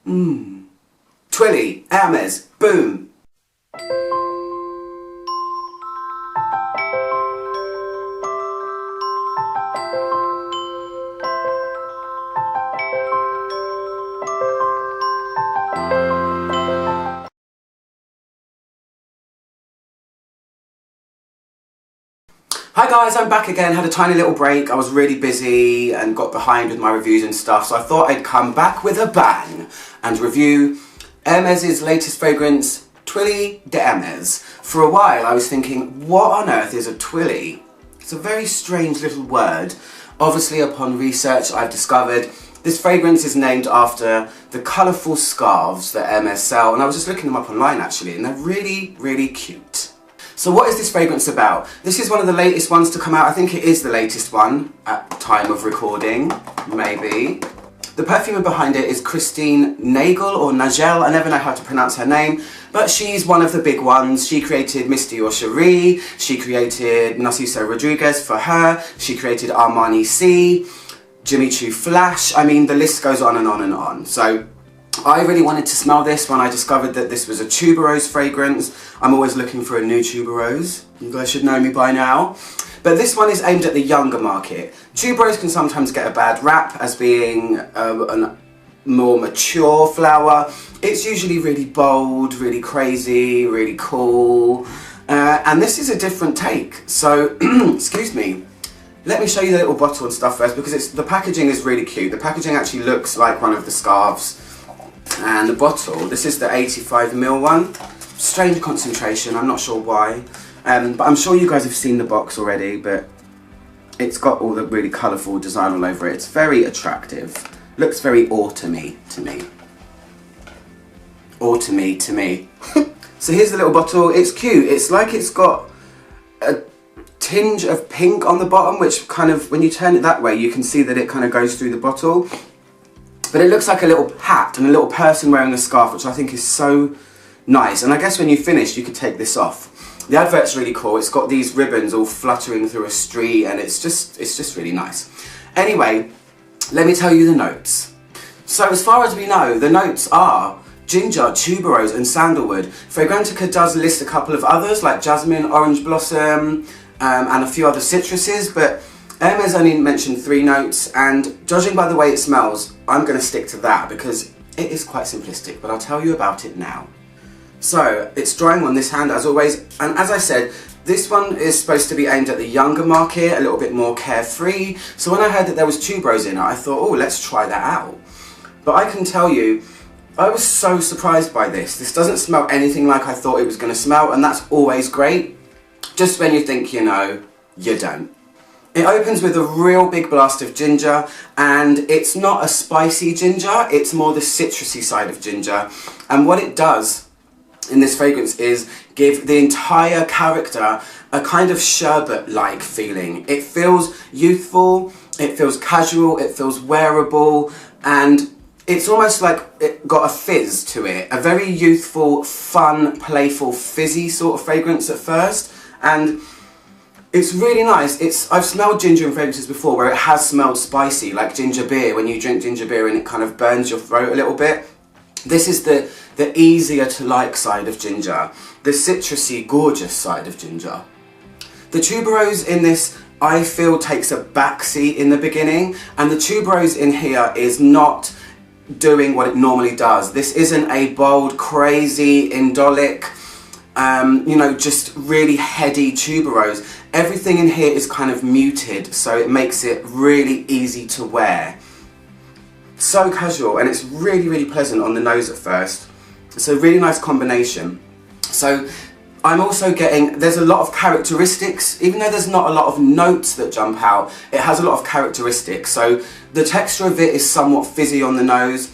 Twilly, Hermes, boom. Hi guys, I'm back again. Had a tiny little break. I was really busy and got behind with my reviews and stuff, so I thought I'd come back with a bang and review Hermes' latest fragrance, Twilly de Hermes. For a while I was thinking, what on earth is a Twilly? It's a very strange little word. Obviously, upon research, I've discovered this fragrance is named after the colourful scarves that Hermes sell, and I was just looking them up online actually, and they're really, really cute. So what is this fragrance about? This is one of the latest ones to come out. I think it is the latest one at time of recording, maybe. The perfumer behind it is Christine Nagel, or Nagel, I never know how to pronounce her name, but she's one of the big ones. She created Misty or Cherie, she created Narciso Rodriguez for her, she created Armani C, Jimmy Choo Flash. I mean, the list goes on and on and on. So I really wanted to smell this when I discovered that this was a tuberose fragrance. I'm always looking for a new tuberose. You guys should know me by now. But this one is aimed at the younger market. Tuberose can sometimes get a bad rap as being a more mature flower. It's usually really bold, really crazy, really cool. And this is a different take. So, excuse me. Let me show you the little bottle and stuff first, because the packaging is really cute. The packaging actually looks like one of the scarves. And the bottle, this is the 85ml one. Strange concentration, I'm not sure why. But I'm sure you guys have seen the box already, but it's got all the really colourful design all over it. It's very attractive. Looks very autumny to me. Autumny to me. So here's the little bottle. It's cute. It's like it's got a tinge of pink on the bottom, which kind of, when you turn it that way, you can see that it kind of goes through the bottle. But it looks like a little hat and a little person wearing a scarf, which I think is so nice. And I guess when you finish, you could take this off. The advert's really cool. It's got these ribbons all fluttering through a street, and it's just really nice. Anyway, let me tell you the notes. So as far as we know, the notes are ginger, tuberose and sandalwood. Fragrantica does list a couple of others like jasmine, orange blossom, and a few other citruses, but Hermes only mentioned 3 notes, and judging by the way it smells, I'm going to stick to that because it is quite simplistic, but I'll tell you about it now. So, it's drying on this hand as always, and as I said, this one is supposed to be aimed at the younger market, a little bit more carefree, so when I heard that there was tuberose in it, I thought, oh, let's try that out. But I can tell you, I was so surprised by this. This doesn't smell anything like I thought it was going to smell, and that's always great, just when you think you know, you don't. It opens with a real big blast of ginger, and it's not a spicy ginger, it's more the citrusy side of ginger. And what it does in this fragrance is give the entire character a kind of sherbet-like feeling. It feels youthful, it feels casual, it feels wearable, and it's almost like it got a fizz to it. A very youthful, fun, playful, fizzy sort of fragrance at first, and it's really nice. I've smelled ginger in fragrances before where it has smelled spicy, like ginger beer, when you drink ginger beer and it kind of burns your throat a little bit. This is the easier to like side of ginger, the citrusy, gorgeous side of ginger. The tuberose in this, I feel, takes a backseat in the beginning, and the tuberose in here is not doing what it normally does. This isn't a bold, crazy, indolic, you know, just really heady tuberose. Everything in here is kind of muted, so it makes it really easy to wear. So casual, and it's really, really pleasant on the nose at first. It's a really nice combination. So I'm also getting, there's a lot of characteristics, even though there's not a lot of notes that jump out, it has a lot of characteristics. So the texture of it is somewhat fizzy on the nose.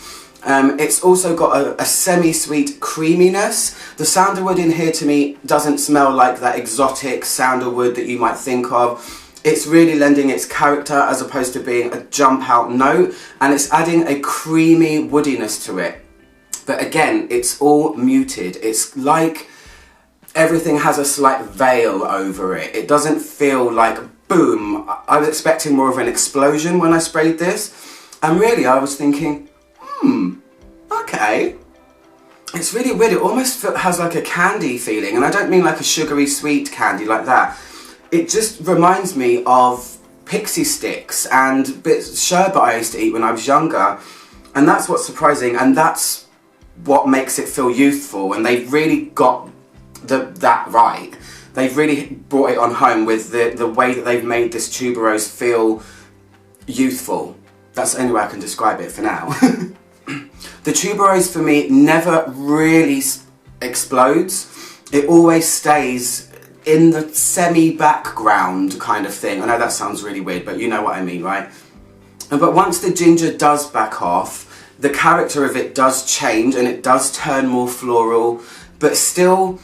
It's also got a semi-sweet creaminess. The sandalwood in here to me doesn't smell like that exotic sandalwood that you might think of. It's really lending its character as opposed to being a jump out note, and it's adding a creamy woodiness to it. But again, it's all muted. It's like everything has a slight veil over it. It doesn't feel like boom. I was expecting more of an explosion when I sprayed this, and really I was thinking, okay, it's really weird. It almost has like a candy feeling, and I don't mean like a sugary sweet candy like that. It just reminds me of pixie sticks and bits of sherbet I used to eat when I was younger, and that's what's surprising, and that's what makes it feel youthful. And they've really got that right. They've really brought it on home with the way that they've made this tuberose feel youthful. That's the only way I can describe it for now. The tuberose for me never really explodes. It always stays in the semi-background kind of thing. I know that sounds really weird, but you know what I mean, right? But once the ginger does back off, the character of it does change and it does turn more floral, but still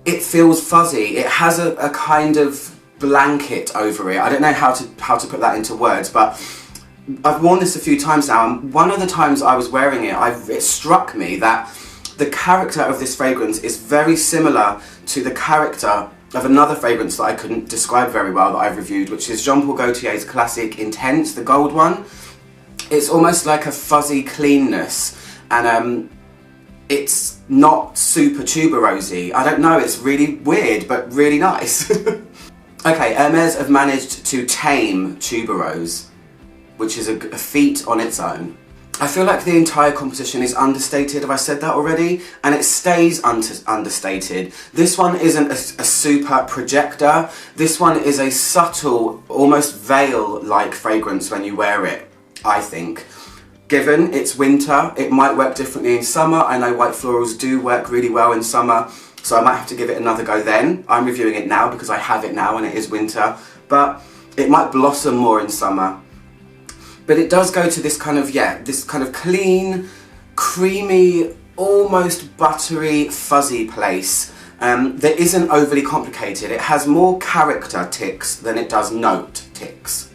it feels fuzzy. It has a kind of blanket over it. I don't know how to put that into words, but I've worn this a few times now, and one of the times I was wearing it, it struck me that the character of this fragrance is very similar to the character of another fragrance that I couldn't describe very well that I've reviewed, which is Jean Paul Gaultier's classic Intense, the gold one. It's almost like a fuzzy cleanness, and it's not super tuberosy. I don't know, it's really weird, but really nice. Okay, Hermes have managed to tame tuberose, which is a feat on its own. I feel like the entire composition is understated, have I said that already? And it stays understated. This one isn't a super projector. This one is a subtle, almost veil-like fragrance when you wear it, I think. Given it's winter, it might work differently in summer. I know white florals do work really well in summer, so I might have to give it another go then. I'm reviewing it now because I have it now and it is winter, but it might blossom more in summer. But it does go to this kind of, this kind of clean, creamy, almost buttery, fuzzy place that isn't overly complicated. It has more character ticks than it does note ticks,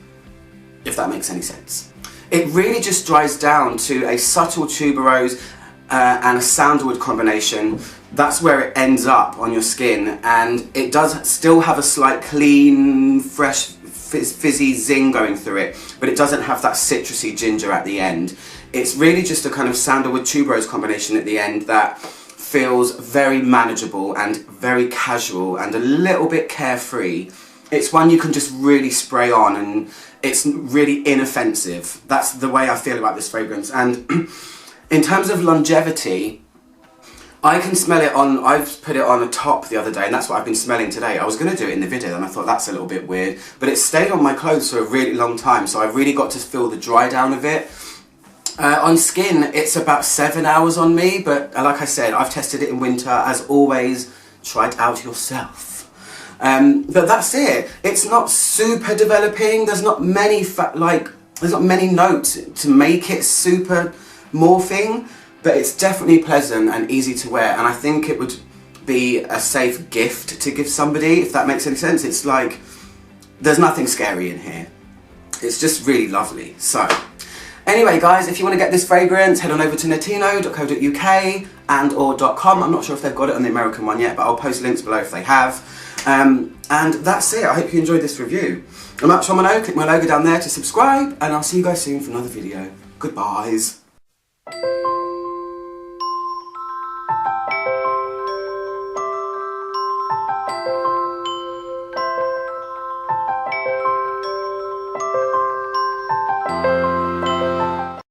if that makes any sense. It really just dries down to a subtle tuberose and a sandalwood combination. That's where it ends up on your skin, and it does still have a slight clean, fresh, fizzy zing going through it, but it doesn't have that citrusy ginger at the end. It's really just a kind of sandalwood tuberose combination at the end that feels very manageable and very casual and a little bit carefree. It's one you can just really spray on, and it's really inoffensive. That's the way I feel about this fragrance. And in terms of longevity, I can smell it on, I've put it on a top the other day, and that's what I've been smelling today. I was going to do it in the video and I thought that's a little bit weird, but it stayed on my clothes for a really long time, so I've really got to feel the dry down of it. On skin, it's about 7 hours on me, but like I said, I've tested it in winter. As always, try it out yourself. But that's it. It's not super developing. There's not many there's not many notes to make it super morphing. But it's definitely pleasant and easy to wear, and I think it would be a safe gift to give somebody, if that makes any sense. It's like, there's nothing scary in here. It's just really lovely. So, anyway guys, if you want to get this fragrance, head on over to natino.co.uk and/or .com. I'm not sure if they've got it on the American one yet, but I'll post links below if they have. And that's it. I hope you enjoyed this review. I'm Matt Chomino. Click my logo down there to subscribe, and I'll see you guys soon for another video. Goodbyes.